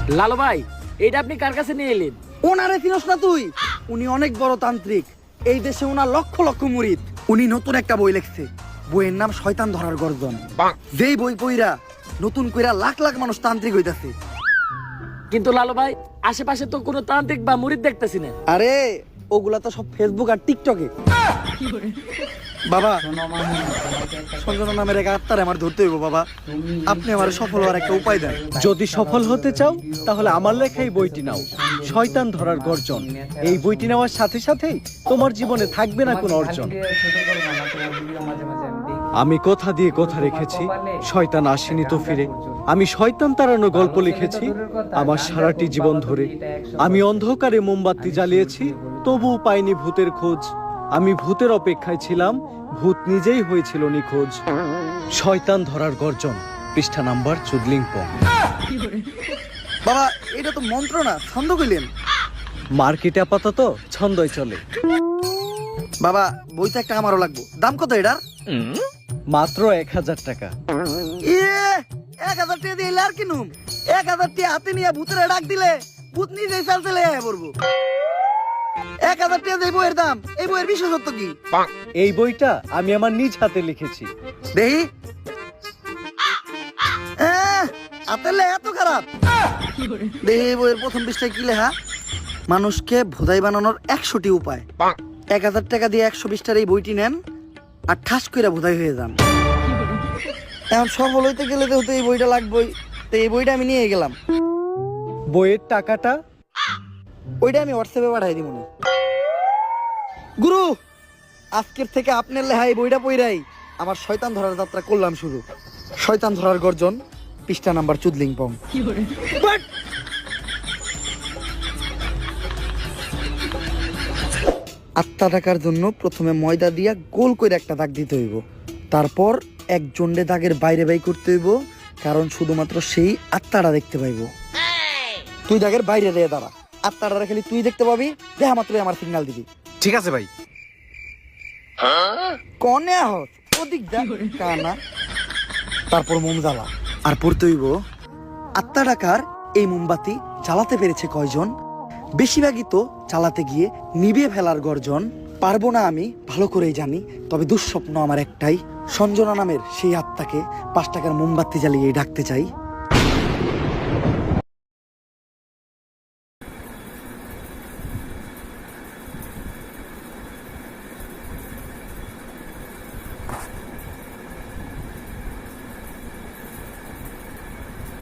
লালু ভাই, এটা আপনি কার কাছে নিয়ে এলেন? ওনারে চিনস না তুই? উনি অনেক বড় তান্ত্রিক। এই দেশে ওনার লক্ষ লক্ষ মুরিদ। উনি নতুন একটা বই লিখছে, বইয়ের নাম শয়তান ধরার গর্জন। যেই বই পইরা নতুন কইরা লাখ লাখ মানুষ তান্ত্রিক হইতাছে। কিন্তু লালু ভাই, আশেপাশে তো কোনো তান্ত্রিক বা মুরিদ দেখতেছি না। আরে ওগুলা তো সব ফেসবুক আর টিকটকে। বাবা, সঞ্জনা নামের এক আত্মারে আমার ধরতে হইব বাবা। আপনি আমার সফল হওয়ার একটা উপায় দেন। যদি সফল হতে চাও তাহলে আমার লেখা এই বইটি নাও, শয়তান ধরার গর্জন। এই বইটি নেওয়ার সাথে সাথেই তোমার জীবনে থাকবে না কোনো অর্জন। আমি কথা দিয়ে কথা রেখেছি, শয়তান আসেনি তো ফিরে। আমি শয়তান তাড়ানো গল্প লিখেছি আমার সারাটি জীবন ধরে। আমি অন্ধকারে মোমবাতি জ্বালিয়েছি, তবুও পাইনি ভূতের খোঁজ। আমি ভূতের অপেক্ষায় ছিলাম, ভূত নিজেই হয়েছিল নিখোঁজ। শয়তান ধরার গর্জন, পৃষ্ঠা নাম্বার চুদলিংপং। বাবা, এটা তো মন্ত্র না, ছন্দ কইলেন। মার্কেটে আপাতত ছন্দই চলে। বাবা, বইটা একটা আমারও লাগবো। দাম কত এটার? মাত্র 1000 টাকা। 1000 টাকা দিয়ে আর কিনুম? 1000 টাকা হাতে নিয়ে ভূতের ডাক দিলে ভূত নিজেই চাল চলে আয় পড়বো। 1000 টাকা দিয়ে বইয়ের দাম, এই বইয়ের বিশেষত্ব কি? এই বইটা আমি আমার নিজ হাতে লিখেছি। দেহি হাতের লেখা এত খারাপ? দেহি বইয়ের প্রথম পৃষ্ঠায় কি লেখা? মানুষকে ভোদাই বানানোর 100টি উপায়। 1000 টাকা দিয়ে 120টার এই বইটি নেন আর ঠাস করে ভোদাই হয়ে যান। এখন সফল হইতে গেলে তো এই বইটা লাগবেই। তো এই বইটা আমি নিয়ে গেলাম। বইয়ের টাকাটা? ওইটা আমি হোয়াটসঅ্যাপে পাঠাই দিব। গুরু, আজকের থেকে আপনার লেখা এই বইটা পইরাই আমার শয়তান ধরার যাত্রা করলাম শুরু। শয়তান ধরার গর্জন, পৃষ্ঠা নাম্বার চুদলিংপং। আত্মা ডাকার জন্য প্রথমে ময়দা দিয়া গোল করে একটা দাগ দিতে হইব। তারপর এক জন্ডে দাগের বাইরে বাই করতে হইব, কারণ শুধুমাত্র সেই আত্মাটা দেখতে পাইব। তুই দাগের বাইরে দিয়ে দাঁড়া, আত্মাটা খালি তুই দেখতে পাবি। দেখা মাত্রই আমার সিগন্যাল দিবি। ঠিক আছে ভাই। কনে আহত ওদিক যা কানা। তারপর মোম জ্বালা আর পড়তে হইব, আত্মা ডাকার এই মোমবাতি জ্বালাতে পেরেছে কয়জন? বেশিরভাগই তো চালাতে গিয়ে নিভিয়ে ফেলার গর্জন। পারবো না আমি ভালো করেই জানি, তবে দুঃস্বপ্ন আমার একটাই, সঞ্জনা নামের সেই আত্মাকে 5 টাকার মোমবাতি জ্বালিয়ে ডাকতে চাই।